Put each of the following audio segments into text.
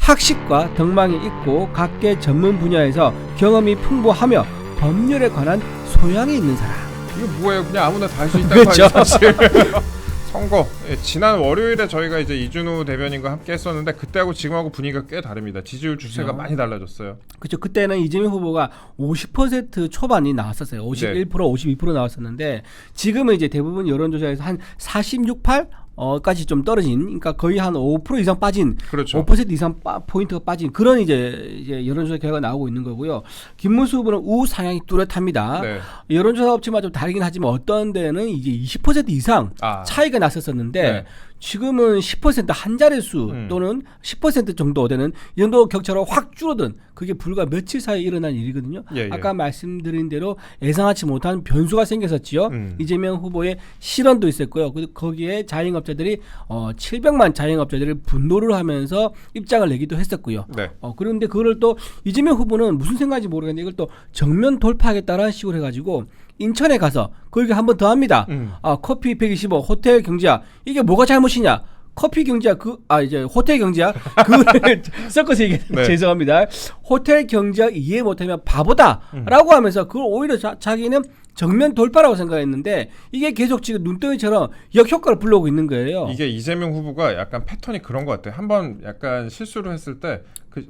학식과 덕망이 있고 각계 전문 분야에서 경험이 풍부하며 법률에 관한 소양이 있는 사람. 이거 뭐예요? 그냥 아무나 다 할 수 있다는 그렇죠. 거 아니에요, 사실. 선거. 지난 월요일에 저희가 이제 이준우 대변인과 함께 했었는데 그때하고 지금하고 분위기가 꽤 다릅니다. 지지율 추세가 많이 달라졌어요. 그렇죠. 그때는 이재명 후보가 50% 초반이 나왔었어요. 51%, 52% 나왔었는데 지금은 이제 대부분 여론조사에서 한 46, 8 까지 좀 떨어진, 그러니까 거의 한 5% 이상 빠진, 그렇죠. 5% 이상 포인트가 빠진 그런 이제 여론조사 결과가 나오고 있는 거고요. 김문수 후보는 우상향이 뚜렷합니다. 네. 여론조사 업체마다 좀 다르긴 하지만 어떤 데는 이제 20% 이상 차이가 났었었는데 네. 지금은 10% 한 자릿수 또는 10% 정도 되는 이 정도 격차로 확 줄어든, 그게 불과 며칠 사이에 일어난 일이거든요. 예. 아까 말씀드린 대로 예상하지 못한 변수가 생겼었지요. 이재명 후보의 실언도 있었고요. 거기에 자영업자들이 700만 자영업자들이 분노를 하면서 입장을 내기도 했었고요. 네. 그런데 그거를 또 이재명 후보는 무슨 생각인지 모르겠는데 이걸 또 정면 돌파하겠다라는 식으로 해가지고 인천에 가서 거기 한 번 더 합니다. 커피 125 호텔 경제야. 이게 뭐가 잘못이냐? 커피 경제야 이제 호텔 경제야. 그거를 섞어서 얘기 네. 죄송합니다. 호텔 경제야 이해 못하면 바보다라고 하면서 그걸 오히려 자기는 정면 돌파라고 생각했는데 이게 계속 지금 눈덩이처럼 역효과를 불러오고 있는 거예요. 이게 이재명 후보가 약간 패턴이 그런 것 같아요. 한번 약간 실수를 했을 때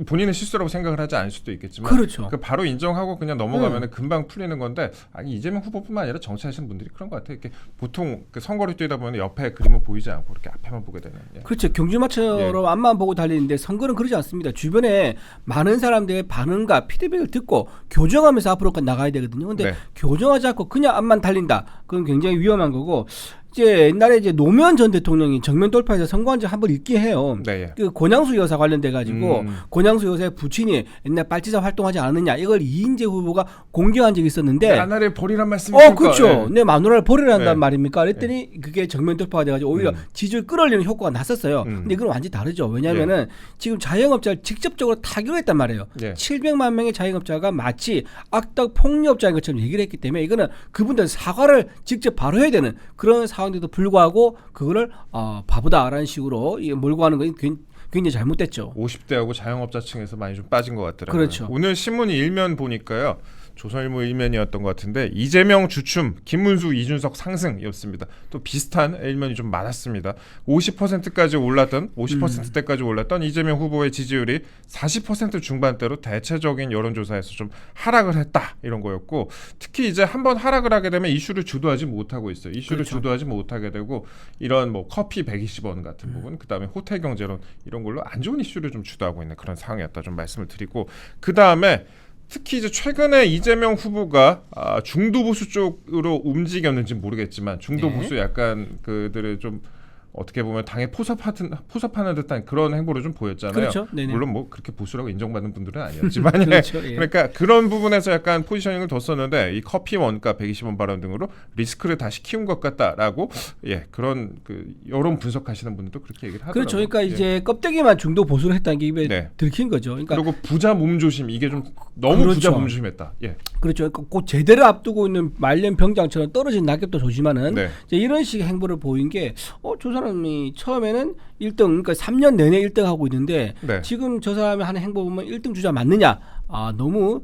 본인은 실수라고 생각을 하지 않을 수도 있겠지만 그렇죠. 바로 인정하고 그냥 넘어가면 금방 풀리는 건데, 아니 이재명 후보뿐만 아니라 정치하시는 분들이 그런 것 같아요. 이렇게 보통 선거를 뛰다 보면 옆에 그림은 보이지 않고 이렇게 앞에만 보게 되는. 예. 그렇죠. 경주마처럼 앞만 보고 달리는데 선거는 그러지 않습니다. 주변에 많은 사람들의 반응과 피드백을 듣고 교정하면서 앞으로 나가야 되거든요. 근데 교정하지 않고 그냥 앞만 달린다. 그건 굉장히 위험한 거고. 이제 옛날에 이제 노무현 전 대통령이 정면 돌파해서 선거한 적 한 번 있긴 해요. 네. 그 권양수 여사 관련돼 가지고 권양수 여사의 부친이 옛날 빨치산 활동하지 않았느냐 이걸 이인재 후보가 공격한 적이 있었는데 나라를 버리란 말씀이십니까? 그렇죠. 내 마누라를 버리라 한단 말입니까? 그랬더니 그게 정면 돌파가 돼가지고 오히려 지지율 끌어올리는 효과가 났었어요. 근데 이건 완전히 다르죠. 왜냐하면은 지금 자영업자를 직접적으로 타격을 했단 말이에요. 700만 명의 자영업자가 마치 악덕 폭력자인 것처럼 얘기를 했기 때문에 이거는 그분들 사과를 직접 바로 해야 되는 그런 상황에도 불구하고 그거를 바보다라는 식으로 몰고 가는 건 굉장히 잘못됐죠. 50대하고 자영업자층에서 많이 좀 빠진 것 같더라고요. 그렇죠. 오늘 신문 일면 보니까요. 조선일보 일면이었던 것 같은데 이재명 주춤, 김문수, 이준석 상승이었습니다. 또 비슷한 일면이 좀 많았습니다. 50%까지 올랐던 50%대까지 올랐던 이재명 후보의 지지율이 40% 중반대로 대체적인 여론조사에서 좀 하락을 했다 이런 거였고, 특히 이제 한번 하락을 하게 되면 이슈를 주도하지 못하고 있어요. 이슈를 주도하지 못하게 되고 이런 뭐 커피 120원 같은 부분, 그다음에 호텔 경제론 이런 걸로 안 좋은 이슈를 좀 주도하고 있는 그런 상황이었다 좀 말씀을 드리고, 그다음에 특히 이제 최근에 이재명 후보가 중도 보수 쪽으로 움직였는지 모르겠지만 중도 보수 약간 그들을 좀 어떻게 보면 당에 포섭하는 듯한 그런 행보를 좀 보였잖아요. 그렇죠. 물론 뭐 그렇게 보수라고 인정받는 분들은 아니었지만 그렇죠. 그러니까 그런 부분에서 약간 포지셔닝을 뒀었는데 이 커피 원가 120원 발언 등으로 리스크를 다시 키운 것 같다라고 그런 그 여론 분석하시는 분들도 그렇게 얘기를 하더라고요. 그렇죠. 그러니까 이제 껍데기만 중도 보수를 했다는 게 입에 들킨 거죠. 그러니까 그리고 부자 몸조심, 이게 좀 너무 부자 몸조심했다. 그렇죠. 곧 제대로 앞두고 있는 말년 병장처럼 떨어진 낙엽도 조심하는 이제 이런 식의 행보를 보인 게 저 사람이 처음에는 1등, 그러니까 3년 내내 1등 하고 있는데 지금 저 사람이 하는 행보 보면 1등 주자 맞느냐? 너무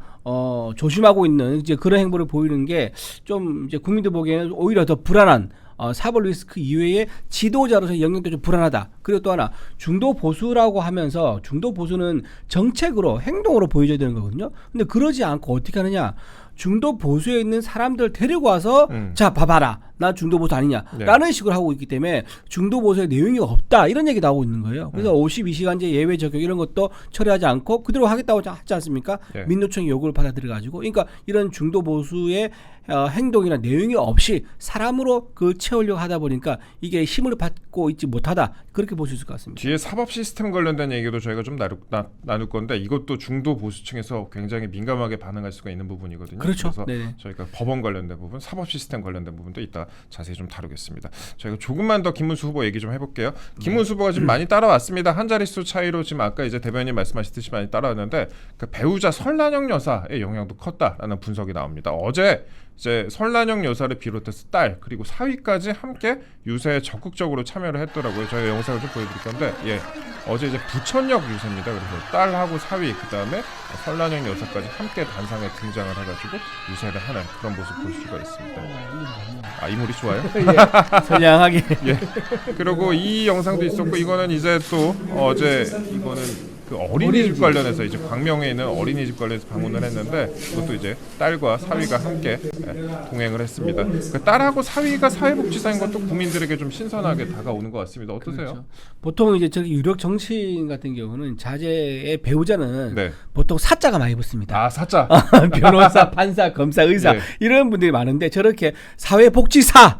조심하고 있는 이제 그런 행보를 보이는 게 좀 이제 국민들 보기에는 오히려 더 불안한, 사법 리스크 이외에 지도자로서 영역도 좀 불안하다. 그리고 또 하나 중도 보수라고 하면서 중도 보수는 정책으로 행동으로 보여줘야 되는 거거든요. 근데 그러지 않고 어떻게 하느냐? 중도 보수에 있는 사람들 데리고 와서 자 봐봐라, 나 중도 보수 아니냐라는 식으로 하고 있기 때문에 중도 보수의 내용이 없다 이런 얘기 나오고 있는 거예요. 그래서 52시간제 예외 적용 이런 것도 처리하지 않고 그대로 하겠다고 하지 않습니까? 민노총의 요구를 받아들여가지고, 그러니까 이런 중도 보수의 행동이나 내용이 없이 사람으로 그 채우려고 하다 보니까 이게 힘을 받고 있지 못하다, 그렇게 볼 수 있을 것 같습니다. 뒤에 사법 시스템 관련된 얘기도 저희가 좀 나눌 건데 이것도 중도 보수층에서 굉장히 민감하게 반응할 수가 있는 부분이거든요. 그렇죠. 그래서 저희가 법원 관련된 부분, 사법 시스템 관련된 부분도 이따 자세히 좀 다루겠습니다. 저희가 조금만 더 김문수 후보 얘기 좀 해볼게요. 김문수 후보가 지금 많이 따라왔습니다. 한 자릿수 차이로 지금 아까 이제 대변인 말씀하셨듯이 많이 따라왔는데 그 배우자 설란영 여사의 영향도 컸다라는 분석이 나옵니다. 어제 이제 설란영 여사를 비롯해서 딸 그리고 사위까지 함께 유세에 적극적으로 참여를 했더라고요. 저희 영상을 좀 보여드릴 건데, 어제 이제 부천역 유세입니다. 그래서 딸하고 사위 그다음에 설란영 여사까지 함께 단상에 등장을 해가지고 유세를 하는 그런 모습 볼 수가 있습니다. 이물이 좋아요? 선량하게. 그리고 이 영상도 있었고, 이거는 이제 또 어제 이거는 그 어린이집 관련해서 이제 광명에 있는 어린이집 관련해서 방문을 했는데, 그것도 이제 딸과 사위가 함께 동행을 했습니다. 그 딸하고 사위가 사회복지사인 것도 국민들에게 좀 신선하게 다가오는 것 같습니다. 어떠세요? 그렇죠. 보통 이제 저기 유력 정치인 같은 경우는 자제의 배우자는 보통 사자가 많이 붙습니다. 사자. 변호사, 판사, 검사, 의사 이런 분들이 많은데, 저렇게 사회복지사,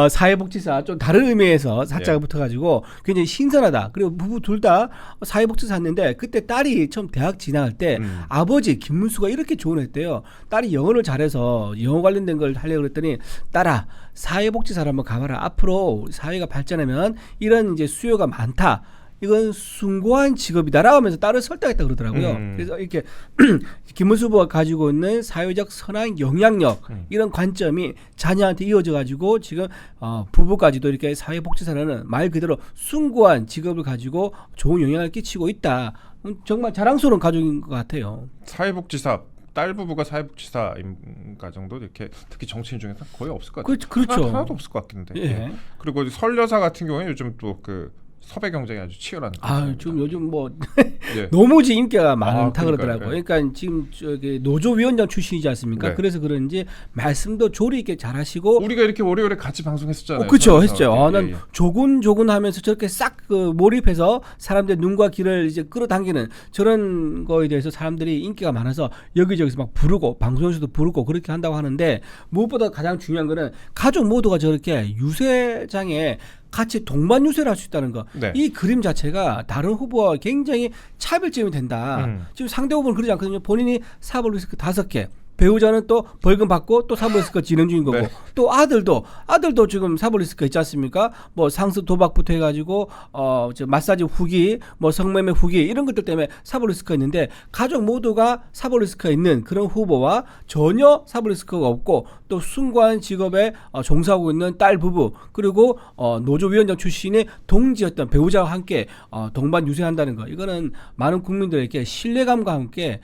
사회복지사 좀 다른 의미에서 사자가 붙어가지고 굉장히 신선하다. 그리고 부부 둘 다 사회복지사였는데, 그때 딸이 처음 대학 진학할 때 아버지 김문수가 이렇게 조언했대요. 딸이 영어를 잘해서 영어 관련된 걸 하려고 그랬더니, 딸아, 사회복지사를 한번 가봐라. 앞으로 사회가 발전하면 이런 이제 수요가 많다. 이건 숭고한 직업이다라고 하면서 딸을 설득했다 그러더라고요. 그래서 이렇게 김문수 후보가 가지고 있는 사회적 선한 영향력, 이런 관점이 자녀한테 이어져 가지고 지금 부부까지도 이렇게 사회복지사라는 말 그대로 숭고한 직업을 가지고 좋은 영향을 끼치고 있다. 정말 자랑스러운 가족인 것 같아요. 사회복지사 딸 부부가 사회복지사인 가정도 이렇게 특히 정치인 중에서 거의 없을 것 같아요. 그렇죠. 하나도 없을 것 같은데. 그리고 설 여사 같은 경우는 요즘 또 그 섭외 경쟁이 아주 치열한. 좀 요즘 뭐 노무지 인기가 많다 그러더라고요. 그러니까 지금 저기 노조위원장 출신이지 않습니까? 그래서 그런지 말씀도 조리 있게 잘하시고. 우리가 이렇게 월요일에 같이 방송했었잖아요. 그렇죠, 했죠. 난 조곤조곤하면서 저렇게 싹 그 몰입해서 사람들 눈과 귀를 이제 끌어당기는 저런 거에 대해서 사람들이 인기가 많아서 여기저기서 막 부르고 방송에서도 부르고 그렇게 한다고 하는데, 무엇보다 가장 중요한 거는 가족 모두가 저렇게 유세장에 같이 동반 유세를 할 수 있다는 거. 이 그림 자체가 다른 후보와 굉장히 차별점이 된다. 지금 상대 후보는 그러지 않거든요. 본인이 사법 리스크 5개, 배우자는 또 벌금 받고 또 사법 리스크 진행 중인 거고, 또 아들도 지금 사법 리스크 있지 않습니까? 뭐 상습 도박부터 해가지고 저 마사지 후기, 뭐 성매매 후기 이런 것들 때문에 사법 리스크가 있는데, 가족 모두가 사법 리스크가 있는 그런 후보와 전혀 사법 리스크가 없고 또 숭고한 직업에 종사하고 있는 딸 부부, 그리고 노조위원장 출신의 동지였던 배우자와 함께 동반 유세한다는 거, 이거는 많은 국민들에게 신뢰감과 함께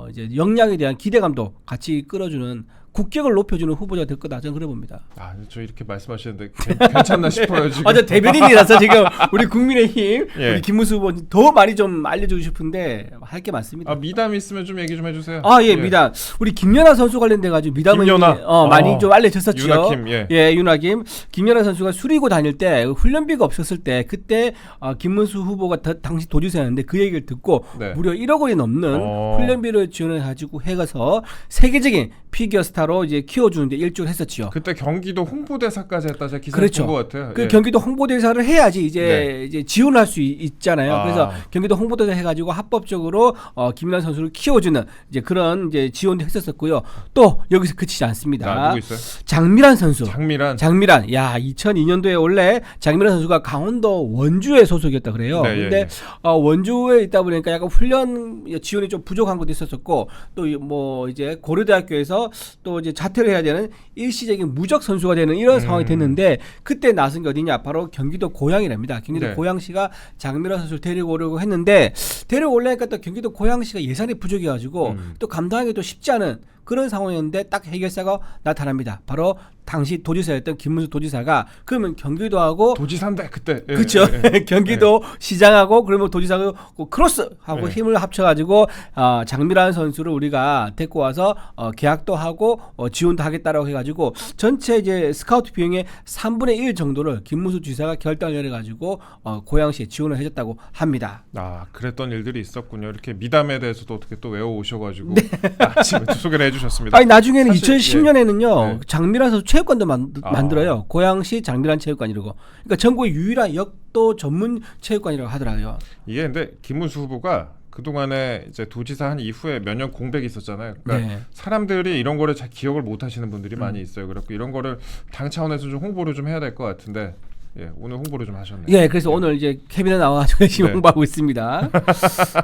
이제 역량에 대한 기대감도 같이 끌어주는, 국격을 높여주는 후보자가 될 거다, 저는 그래 봅니다. 저 이렇게 말씀하시는데 괜찮나 싶어요 지금. 저 대변인이라서 지금 우리 국민의힘 우리 김문수 후보 더 많이 좀 알려주고 싶은데 할 게 많습니다. 미담 있으면 좀 얘기 좀 해주세요. 미담. 우리 김연아 선수 관련돼 가지고 미담은 많이 좀 알려졌었죠. 윤하김, 윤하김. 김연아 선수가 수리고 다닐 때 훈련비가 없었을 때, 그때 김문수 후보가 당시 도지사였는데 그 얘기를 듣고 무려 1억 원이 넘는 훈련비를 지원해 가지고 해가서 세계적인 피겨 스타로 이제 키워주는데 일조를 했었지요. 그때 경기도 홍보대사까지 했다, 제가 기사를 본 것 같아요. 그 경기도 홍보대사를 해야지 이제 지원할 수 있잖아요. 그래서 경기도 홍보대사 해가지고 합법적으로 김연아 선수를 키워주는 이제 그런 이제 지원도 했었었고요. 또 여기서 그치지 않습니다. 누구 있어요? 장미란 선수. 장미란. 야, 2002년도에 원래 장미란 선수가 강원도 원주에 소속이었다 그래요. 근데 원주에 있다 보니까 약간 훈련 지원이 좀 부족한 것도 있었었고, 또 뭐 이제 고려대학교에서 또 이제 자퇴를 해야 되는 일시적인 무적 선수가 되는 이런 상황이 됐는데, 그때 나선 게 어디냐, 바로 경기도 고양이랍니다. 경기도 고양시가 장미란 선수를 데리고 오려고 했는데, 데리고 오려니까 또 경기도 고양시가 예산이 부족해가지고 또 감당하기도 쉽지 않은 그런 상황이었는데, 딱 해결사가 나타납니다. 바로 당시 도지사였던 김문수 도지사가, 그러면 경기도하고 도지사인데 그때 그렇죠. 경기도 시장하고 그러면 도지사하고 크로스하고 힘을 합쳐가지고 장미란 선수를 우리가 데리고 와서 계약도 하고 지원도 하겠다라고 해가지고 전체 이제 스카우트 비용의 3분의 1 정도를 김문수 지사가 결단을 내려가지고 고양시에 지원을 해줬다고 합니다. 그랬던 일들이 있었군요. 이렇게 미담에 대해서도 어떻게 또 외워 오셔가지고 아침에 소개를 해주셨습니다. 나중에는 2010년에는요 장미란 선수 체육관도 만들어요. 고양시 장미란 체육관 이러고. 그러니까 전국의 유일한 역도 전문 체육관이라고 하더라고요. 이게 근데 김문수 후보가 그동안에 이제 도지사 한 이후에 몇 년 공백이 있었잖아요. 그러니까 사람들이 이런 거를 잘 기억을 못 하시는 분들이 많이 있어요. 그래서 이런 거를 당 차원에서 좀 홍보를 좀 해야 될 것 같은데, 예, 오늘 홍보를 좀 하셨네요. 예, 그래서 오늘 이제 캐비넷 나와가지고 열심히 홍보하고 있습니다.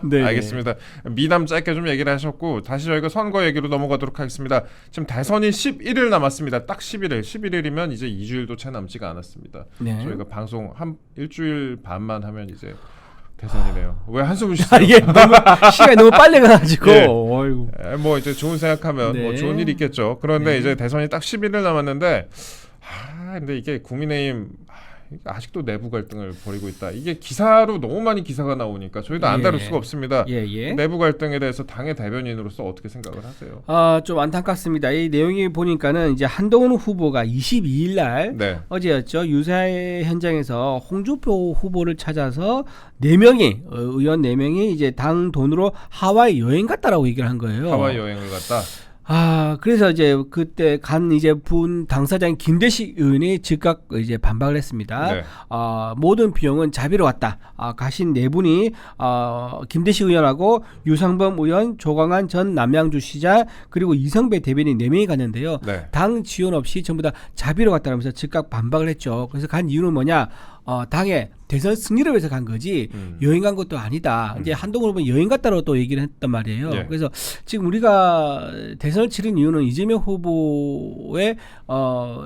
네, 알겠습니다. 미남 짧게 좀 얘기를 하셨고 다시 저희가 선거 얘기로 넘어가도록 하겠습니다. 지금 대선이 11일 남았습니다. 딱 11일이면 이제 2주일도 채 남지가 않았습니다. 네. 저희가 방송 한 일주일 반만 하면 이제 대선이네요. 왜 한숨을 쉬세요? 이게 너무 시간이 너무 빨리 가가지고. 예. 어이구. 뭐 이제 좋은 생각하면 네. 뭐 좋은 일이 있겠죠. 그런데 네. 이제 대선이 딱 11일 남았는데, 근데 이게 국민의힘 아직도 내부 갈등을 벌이고 있다. 이게 기사로 너무 많이 기사가 나오니까 저희도 안 다룰 수가 없습니다. 내부 갈등에 대해서 당의 대변인으로서 어떻게 생각을 하세요? 좀 안타깝습니다. 이 내용이 보니까는 이제 한동훈 후보가 22일 날 어제였죠. 유세 현장에서 홍준표 후보를 찾아서 4명이 의원 4명이 이제 당 돈으로 하와이 여행 갔다라고 얘기를 한 거예요. 하와이 여행을 갔다. 그래서 이제 그때 간 이제 분 당사자인 김대식 의원이 즉각 이제 반박을 했습니다. 네. 모든 비용은 자비로 왔다. 가신 4분이 김대식 의원하고 유상범 의원, 조광한 전 남양주시장 그리고 이성배 대변인 4명이 갔는데요. 네. 당 지원 없이 전부 다 자비로 갔다면서 즉각 반박을 했죠. 그래서 간 이유는 뭐냐? 당의 대선 승리를 위해서 간 거지 여행 간 것도 아니다. 이제 한동훈 후보는 여행 갔다고 또 얘기를 했단 말이에요. 예. 그래서 지금 우리가 대선을 치른 이유는 이재명 후보의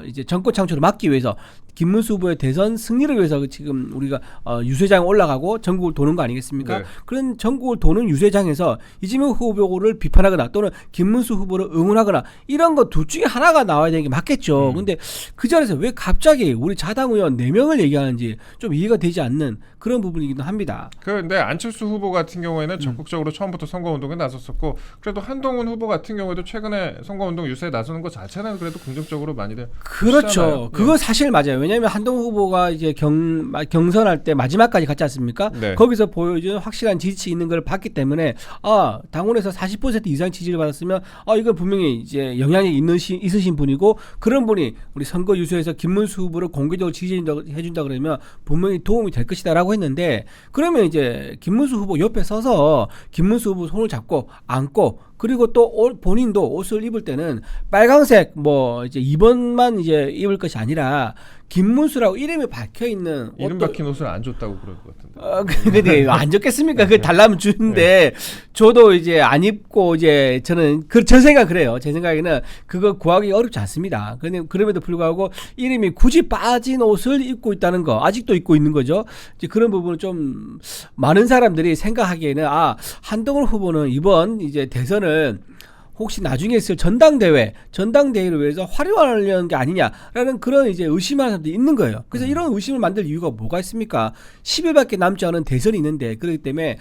이제 정권 창출을 막기 위해서 김문수 후보의 대선 승리를 위해서 지금 우리가 유세장에 올라가고 전국을 도는 거 아니겠습니까? 네. 그런 전국을 도는 유세장에서 이재명 후보를 비판하거나 또는 김문수 후보를 응원하거나 이런 거 둘 중에 하나가 나와야 되는 게 맞겠죠. 근데 그 자리에서 왜 갑자기 우리 자당 의원 4명을 얘기하는지 좀 이해가 되지 않는 그런 부분이기도 합니다. 그런데 안철수 후보 같은 경우에는 적극적으로 처음부터 선거운동에 나섰었고 그래도 한동훈 후보 같은 경우에도 최근에 선거운동 유세에 나서는 것 자체는 그래도 긍정적으로 많이들 그렇죠. 보시잖아요. 그거 사실 맞아요. 왜냐하면 한동훈 후보가 이제 경선할 때 마지막까지 갔지 않습니까? 네. 거기서 보여준 확실한 지지 있는 걸 봤기 때문에 당원에서 40% 이상 지지를 받았으면 이건 분명히 이제 영향이 있으신 분이고 그런 분이 우리 선거 유세에서 김문수 후보를 공개적으로 지지해준다 그러면 분명히 도움이 될 것이다라고 했는데 그러면 이제 김문수 후보 옆에 서서 김문수 후보 손을 잡고 안고 그리고 또 본인도 옷을 입을 때는 빨강색 뭐 이제 2번만 이제 입을 것이 아니라 김문수라고 이름이 박혀 있는 이름 박힌 옷을 안 줬다고 그럴 것 같은데. 근데 안 줬겠습니까? 그 달라면 주는데 저도 이제 안 입고 이제 저는 제 생각 그래요. 제 생각에는 그거 구하기 어렵지 않습니다. 근데 그럼에도 불구하고 이름이 굳이 빠진 옷을 입고 있다는 거 아직도 입고 있는 거죠. 이제 그런 부분은 좀 많은 사람들이 생각하기에는 한동훈 후보는 이번 이제 대선을 혹시 나중에 있을 전당대회를 위해서 활용하려는 게 아니냐라는 그런 이제 의심하는 사람들이 있는 거예요. 그래서 이런 의심을 만들 이유가 뭐가 있습니까? 10일밖에 남지 않은 대선이 있는데 그렇기 때문에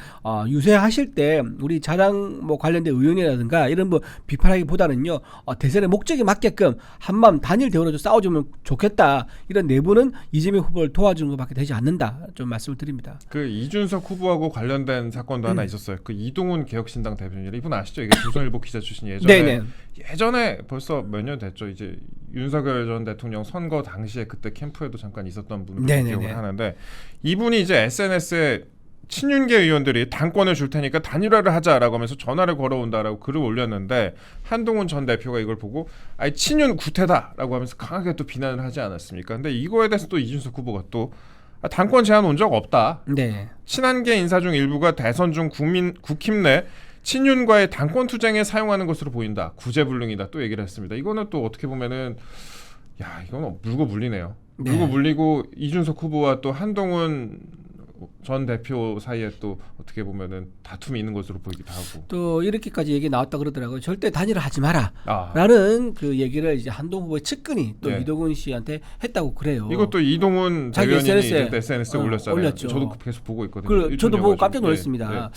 유세하실 때 우리 자당 뭐 관련된 의원이라든가 이런 뭐 비판하기보다는요 대선의 목적에 맞게끔 한마음 단일 대우로 좀 싸워주면 좋겠다. 이런 내부는 이재명 후보를 도와주는 것밖에 되지 않는다. 좀 말씀을 드립니다. 그 이준석 후보하고 관련된 사건도 하나 있었어요. 그 이동훈 개혁신당 대변인 이분 아시죠? 이게 조선일보 기자 출신 예전에 벌써 몇 년 됐죠. 이제 윤석열 전 대통령 선거 당시에 그때 캠프에도 잠깐 있었던 분으로 기억을 하는데 이분이 이제 SNS에 친윤계 의원들이 당권을 줄 테니까 단일화를 하자라고 하면서 전화를 걸어온다라고 글을 올렸는데 한동훈 전 대표가 이걸 보고 친윤 구태다라고 하면서 강하게 또 비난을 하지 않았습니까? 근데 이거에 대해서 또 이준석 후보가 또 당권 제한 온 적 없다. 친한계 인사 중 일부가 대선 중 국힘 내 친윤과의 당권 투쟁에 사용하는 것으로 보인다. 구제불능이다. 또 얘기를 했습니다. 이거는 또 어떻게 보면은 이건 물고 물리네요. 물고 물리고 이준석 후보와 또 한동훈 전 대표 사이에 또 어떻게 보면은 다툼이 있는 것으로 보이기도 하고 또 이렇게까지 얘기 나왔다 그러더라고요. 절대 단일화하지 마라 라는 그 얘기를 이제 한동훈 후보의 측근이 또 이동훈 씨한테 했다고 그래요. 이것도 이동훈 대변인이 SNS에 올렸잖아요. 저도 계속 보고 있거든요. 저도 보고 깜짝 놀랐습니다.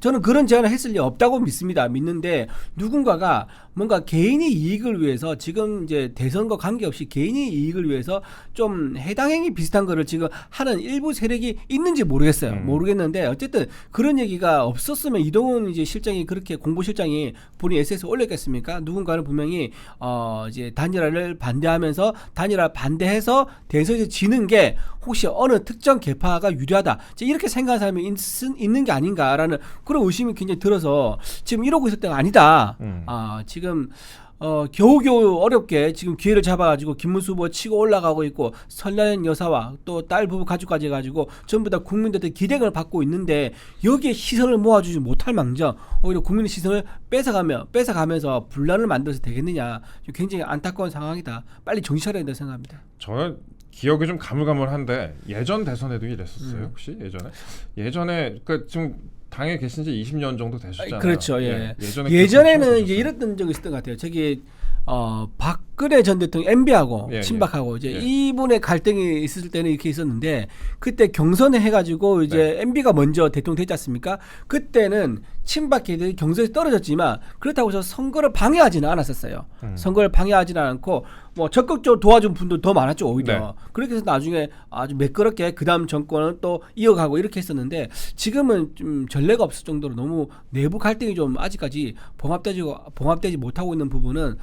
저는 그런 제안을 했을 리 없다고 믿는데 누군가가 뭔가 개인의 이익을 위해서 지금 이제 대선과 관계없이 개인의 이익을 위해서 좀 해당 행위 비슷한 거를 지금 하는 일부 세력이 있는지 모르겠는데 어쨌든 그런 얘기가 없었으면 이동훈 이제 실장이 그렇게 공보실장이 본인 SNS에 올렸겠습니까? 누군가는 분명히 이제 단일화를 반대하면서 단일화 반대해서 대선에서 지는 게 혹시 어느 특정 계파가 유리하다 이렇게 생각하는 사람이 있는 게 아닌가라는 그런 의심이 굉장히 들어서 지금 이러고 있을 때가 아니다. 지금 겨우겨우 어렵게 지금 기회를 잡아가지고 김문수 후보 치고 올라가고 있고 설날 여사와 또 딸 부부 가족까지 해가지고 전부 다 국민들한테 기대감을 받고 있는데 여기에 시선을 모아주지 못할 망정 오히려 국민의 시선을 뺏어가면서 분란을 만들어서 되겠느냐 굉장히 안타까운 상황이다. 빨리 정신 차려야 된다고 생각합니다. 저는 기억이 좀 가물가물한데 예전 대선에도 이랬었어요. 혹시 예전에 그러니까 지금 당에 계신 지 20년 정도 되셨잖아요. 그렇죠. 예. 예전에는 이제 이랬던 적이 있었던 것 같아요. 저기 박근혜 전 대통령 MB하고 친박하고 이제 이분의 갈등이 있을 때는 이렇게 있었는데 그때 경선에 해가지고 이제 MB가 먼저 대통령 됐지 않습니까? 그때는 친박계들이 경선에서 떨어졌지만 그렇다고 해서 선거를 방해하지는 않았었어요. 선거를 방해하지는 않고 뭐 적극적으로 도와준 분도 더 많았죠 오히려. 그렇게 해서 나중에 아주 매끄럽게 그 다음 정권을 또 이어가고 이렇게 했었는데 지금은 좀 전례가 없을 정도로 너무 내부 갈등이 좀 아직까지 봉합되지 못하고 있는 부분은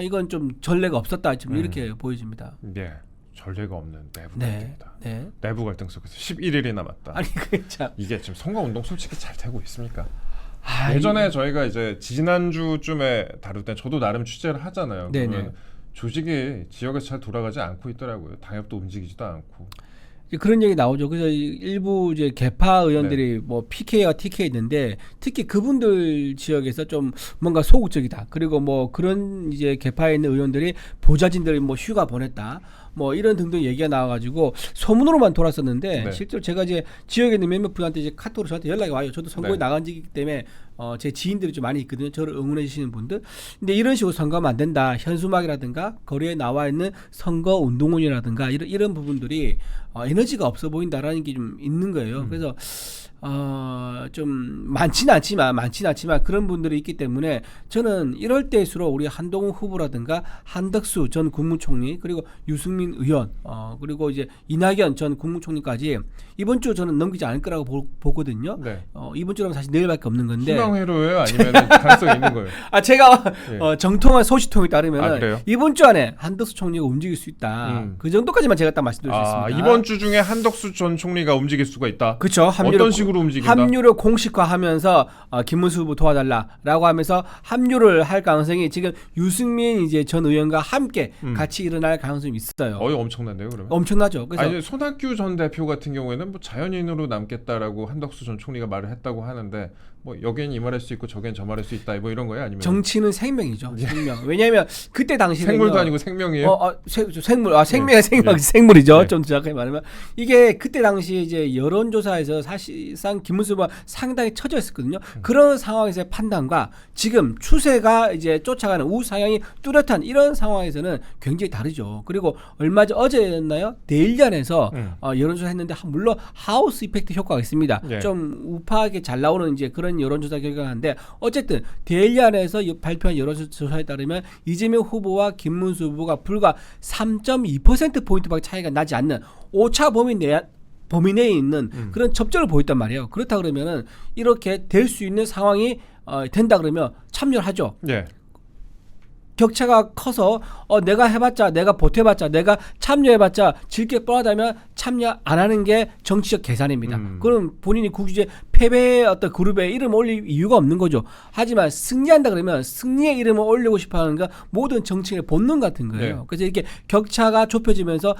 이건 좀 전례가 없었다 좀 이렇게 보여집니다. 네, 전례가 없는 내부 갈등이다. 내부 갈등 속에서 11일이 남았다. 아니 참 이게 지금 선거운동 솔직히 잘 되고 있습니까? 예전에 저희가 이제 지난주쯤에 다룰 때 저도 나름 취재를 하잖아요. 그러면 조직이 지역에서 잘 돌아가지 않고 있더라고요. 당협도 움직이지도 않고. 그런 얘기 나오죠. 그래서 일부 이제 개파 의원들이 뭐 PK와 TK 있는데 특히 그분들 지역에서 좀 뭔가 소극적이다. 그리고 뭐 그런 이제 개파에 있는 의원들이 보좌진들이 뭐 휴가 보냈다. 뭐 이런 등등 얘기가 나와가지고 소문으로만 돌았었는데 실제로 제가 이제 지역에 있는 몇몇 분한테 이제 카톡으로 저한테 연락이 와요. 저도 선거에 나간 지기 때문에 제 지인들이 좀 많이 있거든요. 저를 응원해 주시는 분들. 근데 이런 식으로 선거하면 안 된다. 현수막이라든가 거리에 나와 있는 선거 운동원이라든가 이런 부분들이 에너지가 없어 보인다라는 게 좀 있는 거예요. 그래서 좀 많지는 않지만 그런 분들이 있기 때문에 저는 이럴 때일수록 우리 한동훈 후보라든가 한덕수 전 국무총리 그리고 유승민 의원 그리고 이제 이낙연 전 국무총리까지 이번 주 저는 넘기지 않을 거라고 보거든요. 이번 주라면 사실 내일밖에 없는 건데 희망회로예요? 아니면 가능성이 있는 거예요? 제가 정통한 소식통에 따르면 이번 주 안에 한덕수 총리가 움직일 수 있다. 그 정도까지만 제가 딱 말씀드릴 수 있습니다. 이번 주 중에 한덕수 전 총리가 움직일 수가 있다. 그렇죠. 어떤 식으로 움직인다? 합류를 공식화하면서 김문수 후보 도와달라라고 하면서 합류를 할 가능성이 지금 유승민 이제 전 의원과 함께 같이 일어날 가능성이 있어요. 엄청난데요, 그러면? 엄청나죠. 그래서 손학규 전 대표 같은 경우에는 뭐 자연인으로 남겠다라고 한덕수 전 총리가 말을 했다고 하는데 뭐 여기엔 이 말할 수 있고 저기엔 저 말할 수 있다 뭐 이런 거예요? 아니면 정치는 생명이죠. 생명. 왜냐하면 그때 당시에는 생물도 아니고 생명이에요. 생물이죠. 좀 정확하게 말하면 이게 그때 당시에 이제 여론조사에서 사실상 김문수 후보가 상당히 처져 있었거든요. 그런 상황에서의 판단과 지금 추세가 이제 쫓아가는 우상향이 뚜렷한 이런 상황에서는 굉장히 다르죠. 그리고 얼마 전 어제였나요? 데일리안에서 여론조사 했는데 물론 하우스 이펙트 효과가 있습니다. 좀 우파하게 잘 나오는 이제 그런 여론조사 결과인데 어쨌든 데일리안에서 발표한 여론조사에 따르면 이재명 후보와 김문수 후보가 불과 3.2%포인트밖에 차이가 나지 않는 오차 범위 내에 있는 그런 접전을 보였단 말이에요. 그렇다 그러면은 이렇게 될 수 있는 상황이 된다 그러면 참여를 하죠. 격차가 커서 내가 해봤자 내가 보태봤자 내가 참여해봤자 질 게 뻔하다면 참여 안 하는 게 정치적 계산입니다. 그럼 본인이 국제 패배의 어떤 그룹에 이름 올릴 이유가 없는 거죠. 하지만 승리한다 그러면 승리의 이름을 올리고 싶어하는 건 모든 정치인의 본능 같은 거예요. 그래서 이렇게 격차가 좁혀지면서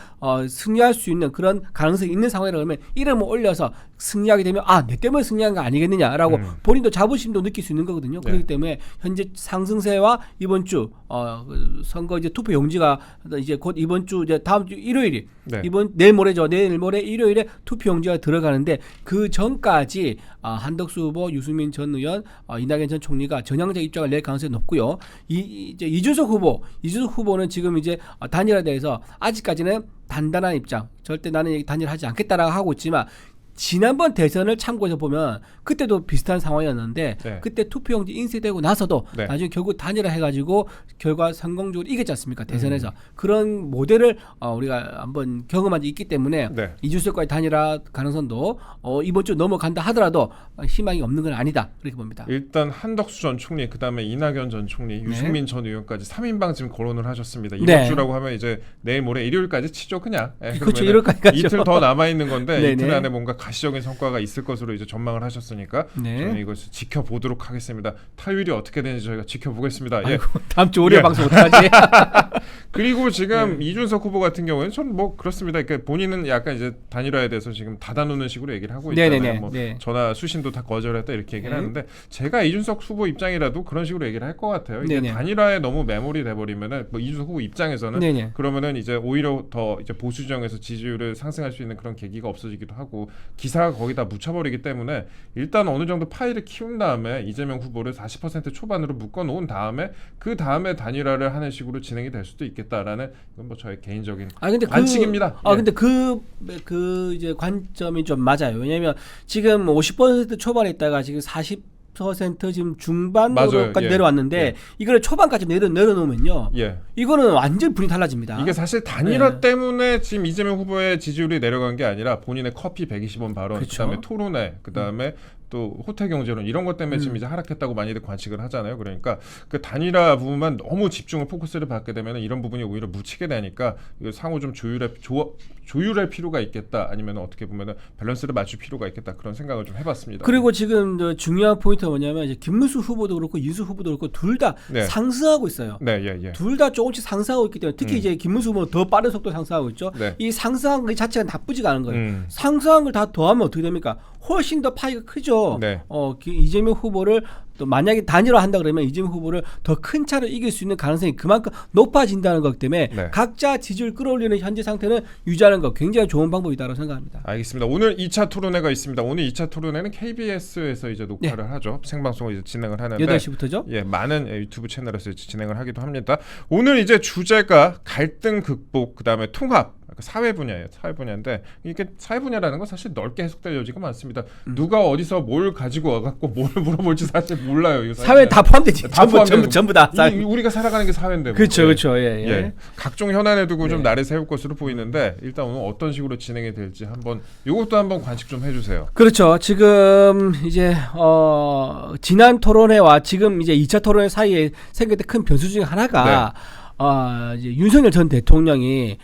승리할 수 있는 그런 가능성이 있는 상황이라 그러면 이름을 올려서 승리하게 되면 내 때문에 승리한 거 아니겠느냐라고 본인도 자부심도 느낄 수 있는 거거든요. 그렇기 때문에 현재 상승세와 이번 주 선거 이제 투표 용지가 이제 곧 이번 주 이제 다음 주 일요일이 내일 모레 일요일에 투표 용지가 들어가는데 그 전까지 한덕수 후보, 유승민 전 의원, 이낙연 전 총리가 전향적 입장을 낼 가능성이 높고요. 이제 이준석 후보는 지금 이제 단일화돼서 아직까지는 단단한 입장, 절대 나는 단일하지 않겠다라고 하고 있지만. 지난번 대선을 참고해서 보면 그때도 비슷한 상황이었는데 그때 투표용지 인쇄되고 나서도 나중에 결국 단일화 해가지고 결과 성공적으로 이겼지 않습니까? 대선에서. 그런 모델을 우리가 한번 경험한 적이 있기 때문에 이준석과의 단일화 가능성도 이번 주 넘어간다 하더라도 희망이 없는 건 아니다. 그렇게 봅니다. 일단 한덕수 전 총리, 그다음에 이낙연 전 총리, 유승민 전 의원까지 3인방 지금 거론을 하셨습니다. 이번 주라고 하면 이제 내일 모레 일요일까지 치죠 그냥. 그렇죠. 일요일까지 이틀 더 남아있는 건데 이틀 안에 뭔가 가시적인 성과가 있을 것으로 이제 전망을 하셨으니까 네. 저는 이것을 지켜보도록 하겠습니다. 타율이 어떻게 되는지 저희가 지켜보겠습니다. 예. 아이고, 다음 주 월요일 방송 어떡하지? 그리고 지금 이준석 후보 같은 경우에는 전 뭐 그렇습니다. 그러니까 본인은 약간 이제 단일화에 대해서 지금 닫아놓는 식으로 얘기를 하고 있잖아요. 네네네. 뭐 네. 전화 수신도 다 거절했다 이렇게 얘기를 하는데 제가 이준석 후보 입장이라도 그런 식으로 얘기를 할 것 같아요. 이게 네네. 단일화에 너무 매몰이 돼버리면은 뭐 이준석 후보 입장에서는 네네. 그러면은 이제 오히려 더 이제 보수 지형에서 지지율을 상승할 수 있는 그런 계기가 없어지기도 하고 기사가 거기다 묻혀버리기 때문에 일단 어느 정도 파일을 키운 다음에 이재명 후보를 40% 초반으로 묶어놓은 다음에 그 다음에 단일화를 하는 식으로 진행이 될 수도 있겠다라는 이건 뭐 저의 개인적인 근데 관측입니다. 근데 그 이제 관점이 좀 맞아요. 왜냐하면 지금 50% 초반에 있다가 지금 40% 지금 중반으로까지 예. 내려왔는데 예. 이거를 초반까지 내려놓으면요. 예. 이거는 완전 분이 달라집니다. 이게 사실 단일화 네. 때문에 지금 이재명 후보의 지지율이 내려간 게 아니라 본인의 커피 120원 발언, 그쵸. 그다음에 토론회, 그다음에 또 호텔 경제론 이런 것 때문에 지금 이제 하락했다고 많이들 관측을 하잖아요. 그러니까 그 단일화 부분만 너무 집중을 포커스를 받게 되면 이런 부분이 오히려 묻히게 되니까 이거 상호 좀 조율할 필요가 있겠다. 아니면 어떻게 보면은 밸런스를 맞출 필요가 있겠다. 그런 생각을 좀 해봤습니다. 그리고 지금 중요한 포인트가 뭐냐면 이제 김문수 후보도 그렇고 이수 후보도 그렇고 둘 다 네. 상승하고 있어요. 네, 예, 예. 둘 다 조금씩 상승하고 있기 때문에 특히 이제 김문수 후보는 더 빠른 속도로 상승하고 있죠. 네. 이 상승한 것 자체가 나쁘지가 않은 거예요. 상승한 걸 다 더하면 어떻게 됩니까? 훨씬 더 파이가 크죠. 네. 이재명 후보를 또 만약에 단일화 한다 그러면 이재명 후보를 더 큰 차로 이길 수 있는 가능성이 그만큼 높아진다는 것 때문에 네. 각자 지지율 끌어올리는 현재 상태는 유지하는 거 굉장히 좋은 방법이다라고 생각합니다. 알겠습니다. 오늘 2차 토론회가 있습니다. 오늘 2차 토론회는 KBS에서 이제 녹화를 하죠. 생방송을 이제 진행을 하는데 8시부터죠? 예, 많은 유튜브 채널에서 진행을 하기도 합니다. 오늘 이제 주제가 갈등 극복, 그다음에 통합, 사회 분야예요. 사회 분야인데 이게 사회 분야라는 건 사실 넓게 해석될 여지가 많습니다. 누가 어디서 뭘 가지고 와갖고 뭘 물어볼지 사실 몰라요. 이거 사회에 다 포함되지. 다 전부 다. 우리가 살아가는 게 사회인데. 그렇죠, 그렇죠. 예, 예. 예. 각종 현안에 두고 좀 예. 날을 세울 것으로 보이는데 일단 오늘 어떤 식으로 진행이 될지 한번 이것도 한번 관측 좀 해주세요. 그렇죠. 지금 이제 지난 토론회와 지금 이제 2차 토론회 사이에 생겼던 큰 변수 중에 하나가 이제 윤석열 전 대통령이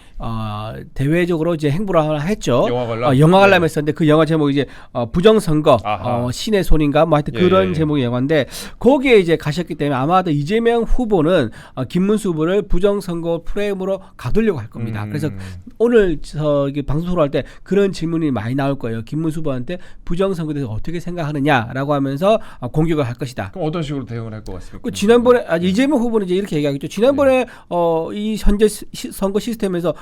대외적으로 이제 행보를 하나 했죠. 영화 관람 했었는데 그 영화 제목이 이제 부정선거 신의 손인가 뭐 하여튼 그런 제목의 영화인데 거기에 이제 가셨기 때문에 아마도 이재명 후보는 김문수 후보를 부정선거 프레임으로 가두려고 할 겁니다. 그래서 오늘 저기 방송 토론할 때 그런 질문이 많이 나올 거예요. 김문수 후보한테 부정선거에 대해서 어떻게 생각하느냐라고 하면서 공격을 할 것이다. 그럼 어떤 식으로 대응을 할 것 같습니까? 지난번에 이재명 후보는 이제 이렇게 얘기하겠죠. 지난번에 이 현재 선거 시스템에서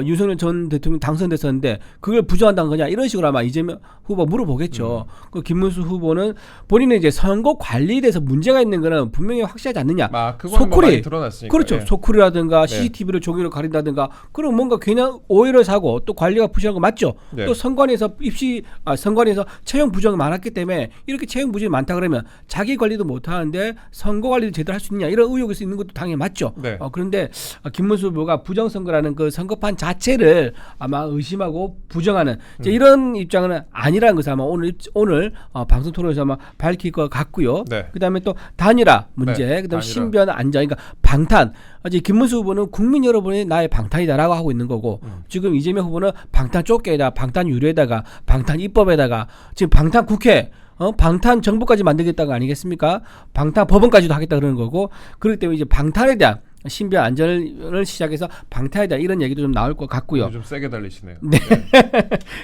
윤석열 전 대통령 당선됐었는데 그걸 부정한다는 거냐 이런 식으로 아마 이재명 후보 물어보겠죠. 그 김문수 후보는 본인은 이제 선거 관리에 대해서 문제가 있는 거는 분명히 확실하지 않느냐. 그건 뭐 많이 드러났으니까. 그렇죠. 소쿠리라든가 CCTV를 종이로 가린다든가 그런 뭔가 괜한 오해를 사고 또 관리가 부실한 거 맞죠. 또 선관위에서 선관위에서 채용 부정이 많았기 때문에 이렇게 채용 부정이 많다 그러면 자기 관리도 못 하는데 선거 관리도 제대로 할 수 있느냐 이런 의혹이 있는 것도 당연히 맞죠. 그런데 김문수 후보가 부정선거라는 그 선거판 자체를 아마 의심하고 부정하는 이제 이런 입장은 아니라는 것을 아마 오늘 방송 토론에서 아마 밝힐 것 같고요. 그다음에 또 단일화 문제, 그다음에 단일화. 신변 안전, 그러니까 방탄. 아직 김문수 후보는 국민 여러분이 나의 방탄이다라고 하고 있는 거고 지금 이재명 후보는 방탄 쫓겨에다 방탄 유례에다가 방탄 입법에다가 지금 방탄 국회 방탄 정부까지 만들겠다는 거 아니겠습니까? 방탄 법원까지도 하겠다 그러는 거고 그렇기 때문에 이제 방탄에 대한 신변 안전을 시작해서 방탄에 대한 이런 얘기도 좀 나올 것 같고요. 좀 세게 달리시네요. 네.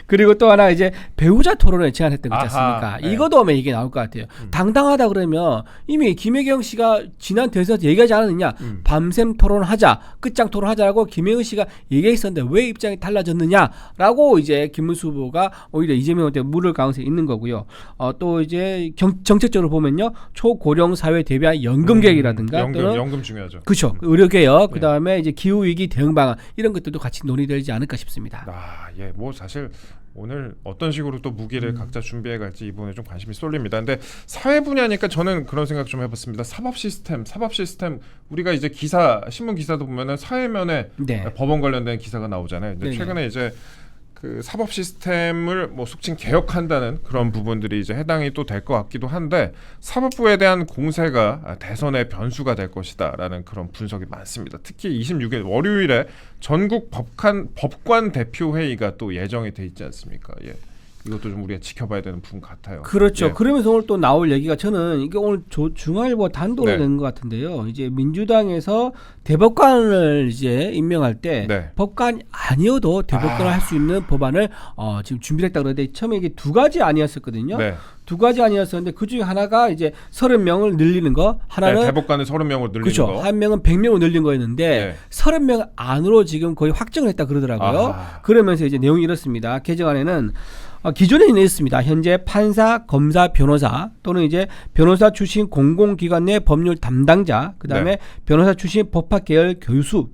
그리고 또 하나 이제 배우자 토론을 제안했던 거 있지 않습니까? 이것도 아마 얘기 나올 것 같아요. 당당하다 그러면 이미 김혜경 씨가 지난 대선에서 얘기하지 않았느냐? 밤샘 토론하자, 끝장 토론하자라고 김혜경 씨가 얘기했었는데 왜 입장이 달라졌느냐라고 이제 김문수 후보가 오히려 이재명한테 물을 가능성이 있는 거고요. 또 이제 정책적으로 보면요, 초고령 사회 대비한 연금 계획이라든가 연금 중요하죠. 그렇죠. 의료개혁, 그다음에 이제 기후 위기 대응 방안 이런 것들도 같이 논의되지 않을까 싶습니다. 예, 뭐 사실 오늘 어떤 식으로 또 무기를 각자 준비해 갈지 이 부분에 좀 관심이 쏠립니다. 근데 사회 분야니까 저는 그런 생각 좀 해봤습니다. 사법 시스템 우리가 이제 신문 기사도 보면은 사회면에 법원 관련된 기사가 나오잖아요. 근데 최근에 이제 그 사법 시스템을 뭐 속칭 개혁한다는 그런 부분들이 이제 해당이 또 될 것 같기도 한데 사법부에 대한 공세가 대선의 변수가 될 것이다라는 그런 분석이 많습니다. 특히 26일 월요일에 전국 법관 대표 회의가 또 예정이 돼 있지 않습니까? 이것도 좀 우리가 지켜봐야 되는 부분 같아요. 그렇죠. 예. 그러면서 오늘 또 나올 얘기가 저는 이게 오늘 중앙일보 단독으로 네. 된 것 같은데요. 이제 민주당에서 대법관을 이제 임명할 때 네. 법관이 아니어도 대법관을 할 수 있는 법안을 지금 준비를 했다 그러는데 처음에 이게 두 가지 아니었었거든요. 네. 두 가지 아니었었는데 그 중에 하나가 이제 30명을 늘리는 거, 하나는 네, 대법관을 30명으로 늘리는 그렇죠. 거. 한 명은 100명을 늘린 거였는데 네. 30명 안으로 지금 거의 확정을 했다 그러더라고요. 아하. 그러면서 이제 내용이 이렇습니다. 개정안에는 기존에는 있습니다. 현재 판사, 검사, 변호사 또는 이제 변호사 출신 공공기관 내 법률 담당자, 그다음에 네. 변호사 출신 법학 계열 교수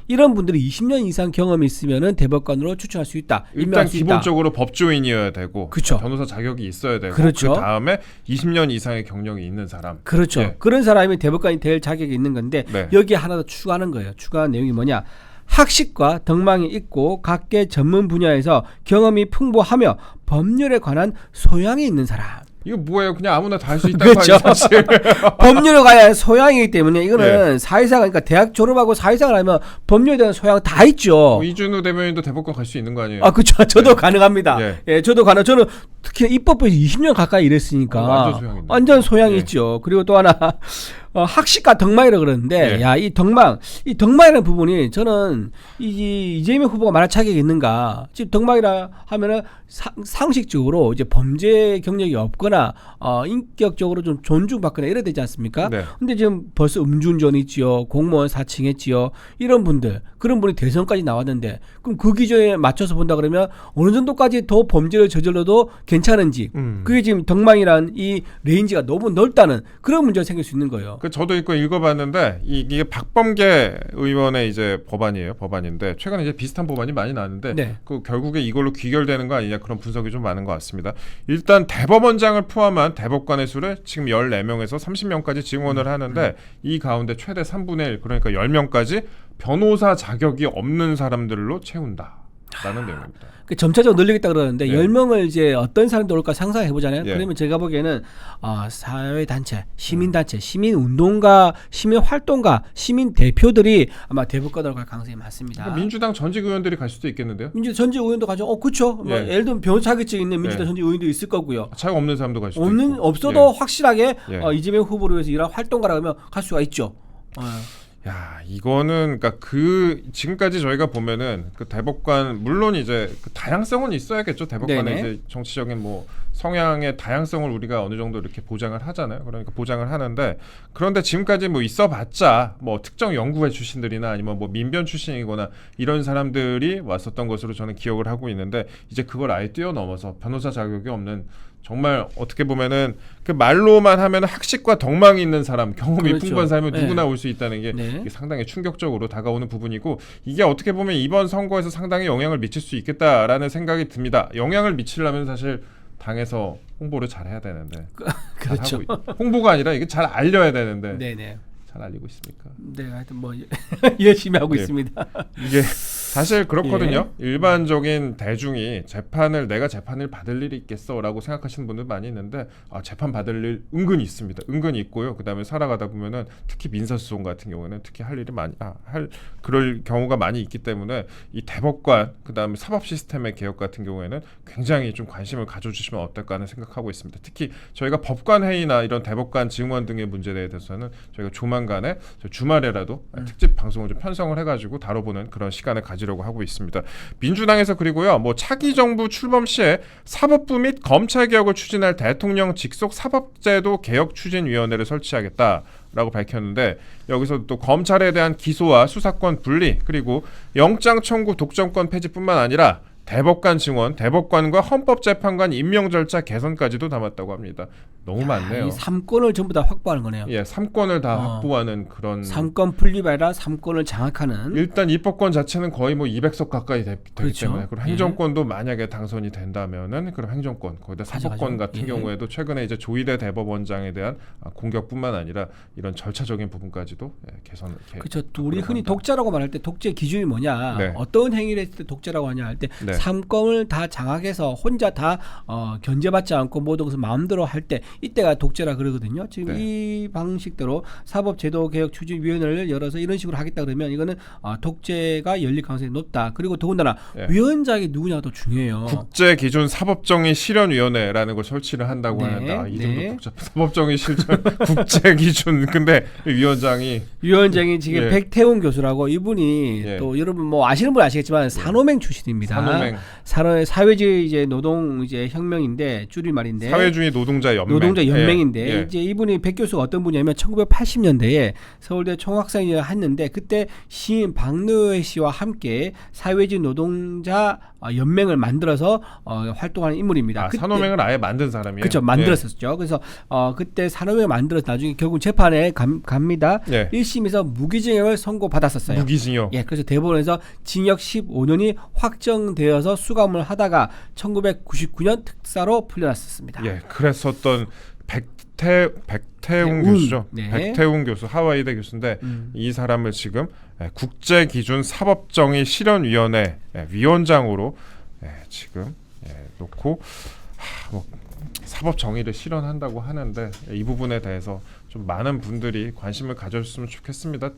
이런 분들이 20년 이상 경험이 있으면은 대법관으로 추천할 수 있다. 일단 임명할 수 있다. 기본적으로 법조인이어야 되고 그렇죠. 변호사 자격이 있어야 되고 그렇죠. 그 다음에 20년 이상의 경력이 있는 사람. 그렇죠. 예. 그런 사람이 대법관이 될 자격이 있는 건데 네. 여기에 하나 더 추가하는 거예요. 추가한 내용이 뭐냐? 학식과 덕망이 있고 각계 전문 분야에서 경험이 풍부하며 법률에 관한 소양이 있는 사람. 이거 뭐예요? 그냥 아무나 다 할 수 있다는 그렇죠. 거 아니에요, 사실. 법률에 관한 소양이기 때문에 이거는 사회상 그러니까 대학 졸업하고 사회생활 하면 법률에 대한 소양 다 있죠. 이준우 대변인도 대법관 갈 수 있는 거 아니에요? 그렇죠. 저도 가능합니다. 예. 예, 저도 가능. 저는 특히 입법부에서 20년 가까이 일했으니까 완전 소양이네. 완전 소양이 예. 있죠. 그리고 또 하나 학식과 덕망이라 그러는데 예. 야, 이 덕망이라는 부분이 저는 이재명 후보가 말할 자격이 있는가? 지금 덕망이라 하면은 상식적으로 이제 범죄 경력이 없거나 인격적으로 좀 존중받거나 이래야 되지 않습니까? 네. 근데 지금 벌써 음주운전 있지요, 공무원 사칭했지요, 이런 분들, 그런 분이 대선까지 나왔는데 그럼 그 기준에 맞춰서 본다 그러면 어느 정도까지 더 범죄를 저질러도 괜찮은지 그게 지금 덕망이란 이 레인지가 너무 넓다는 그런 문제가 생길 수 있는 거예요. 저도 읽어봤는데 이게 박범계 의원의 이제 법안인데 최근에 이제 비슷한 법안이 많이 나왔는데 네. 그 결국에 이걸로 귀결되는 거 아니냐 그런 분석이 좀 많은 것 같습니다. 일단 대법원장을 포함한 대법관의 수를 지금 14명에서 30명까지 증원을 하는데 이 가운데 최대 3분의 1 그러니까 10명까지 변호사 자격이 없는 사람들로 채운다라는 내용입니다. 점차적으로 늘리겠다 그러는데 네. 10명을 이제 어떤 사람들 올까 상상해 보잖아요. 예. 그러면 제가 보기에는 사회단체, 시민단체, 시민운동가, 시민활동가, 시민대표들이 아마 대법관으로 갈 가능성이 많습니다. 그러니까 민주당 전직 의원들이 갈 수도 있겠는데요? 민주당 전직 의원도 가죠. 그렇죠. 예. 예를 들면 변호사 자격증 있는 민주당 예. 전직 의원도 있을 거고요. 자격 없는 사람도 갈 수도 있고. 없어도 확실하게 예. 이재명 후보를 위해서 일한 활동가라면 갈 수가 있죠. 야, 이거는 그러니까 지금까지 저희가 보면은 그 대법관 물론 이제 그 다양성은 있어야겠죠. 대법관의 네네. 이제 정치적인 뭐 성향의 다양성을 우리가 어느 정도 이렇게 보장을 하잖아요. 그러니까 보장을 하는데 그런데 지금까지 뭐 있어봤자 뭐 특정 연구회 출신들이나 아니면 뭐 민변 출신이거나 이런 사람들이 왔었던 것으로 저는 기억을 하고 있는데 이제 그걸 아예 뛰어넘어서 변호사 자격이 없는 정말 어떻게 보면은 그 말로만 하면 학식과 덕망이 있는 사람, 경험이 그렇죠. 풍부한 사람이 네. 누구나 올 수 있다는 게 네. 이게 상당히 충격적으로 다가오는 부분이고 이게 어떻게 보면 이번 선거에서 상당히 영향을 미칠 수 있겠다라는 생각이 듭니다. 영향을 미치려면 사실 당에서 홍보를 잘 해야 되는데 그렇죠. 홍보가 아니라 이게 잘 알려야 되는데 네네. 잘 알리고 있습니까? 네, 하여튼 뭐 열심히 하고 예. 있습니다. 이게 사실 그렇거든요. 일반적인 대중이 내가 재판을 받을 일이 있겠어라고 생각하시는 분들 많이 있는데 재판 받을 일 은근히 있습니다. 은근히 있고요. 그다음에 살아가다 보면은 특히 민사소송 같은 경우에는 특히 할 일이 그럴 경우가 많이 있기 때문에 이 대법관 그다음에 사법 시스템의 개혁 같은 경우에는 굉장히 좀 관심을 가져주시면 어떨까 하는 생각하고 있습니다. 특히 저희가 법관 회의나 이런 대법관 증원 등의 문제에 대해서는 저희가 조만간에 주말에라도 특집 방송을 좀 편성을 해가지고 다뤄보는 그런 시간을 가지려고 하고 있습니다. 민주당에서 그리고요, 뭐 차기 정부 출범 시에 사법부 및 검찰 개혁을 추진할 대통령 직속 사법제도 개혁 추진위원회를 설치하겠다라고 밝혔는데 여기서 또 검찰에 대한 기소와 수사권 분리 그리고 영장 청구 독점권 폐지뿐만 아니라 대법관 증원, 대법관과 헌법재판관 임명 절차 개선까지도 담았다고 합니다. 너무 많네요. 이 3권을 전부 다 확보하는 거네요. 예, 3권을 다 확보하는 그런 3권 분립이 아니라 3권을 장악하는. 일단 입법권 자체는 거의 뭐 200석 가까이 되기 그렇죠. 때문에 그리고 행정권도 만약에 당선이 된다면은 그럼 행정권 거기다 사법권 같은 경우에도 최근에 이제 조희대 대법원장에 대한 공격뿐만 아니라 이런 절차적인 부분까지도 개선을 그렇죠. 우리 흔히 독재라고 말할 때 독재 기준이 뭐냐? 네. 어떤 행위를 했을 때 독재라고 하냐 할 때 네. 삼권을 다 장악해서 혼자 다 견제받지 않고 모든 것을 마음대로 할 때 이때가 독재라 그러거든요. 지금 이 방식대로 사법제도개혁추진위원회를 열어서 이런 식으로 하겠다 그러면 이거는 독재가 열릴 가능성이 높다. 그리고 더군다나 위원장이 누구냐도 중요해요. 국제기준사법정의실현위원회라는 걸 설치를 한다고 하는데 이름도 복잡해. 사법정의실현 국제기준. 근데 위원장이 지금 백태웅 교수라고 이분이 또 여러분 뭐 아시는 분 아시겠지만 산호맹 출신입니다. 사회주의 이제 노동 이제 혁명인데 줄임말인데 사회주의 노동자 연맹인데 이제 이분이 백 교수가 어떤 분이냐면 1980년대에 서울대 총학생회를 했는데 그때 시인 박노해 씨와 함께 사회주의 노동자 연맹을 만들어서 활동하는 인물입니다. 산호맹을 아예 만든 사람이에요. 그렇죠. 만들었었죠. 그래서 그때 산호맹을 만들어서 나중에 결국 재판에 갑니다. 1심에서 무기징역을 선고받았었어요. 무기징역. 그래서 대법원에서 징역 15년이 확정되어서 수감을 하다가 1999년 특사로 풀려났었습니다. 그랬었던 백태웅 교수죠. 백태웅 교수, 하와이대 교수인데 이 사람을 지금 국제기준사법정의실현위원회 위원장으로 지금 놓고 사법 정의를 실현한다고 하는데 이 부분에 대해서 좀 많은 분들이 관심을 가졌으면 좋겠습니다.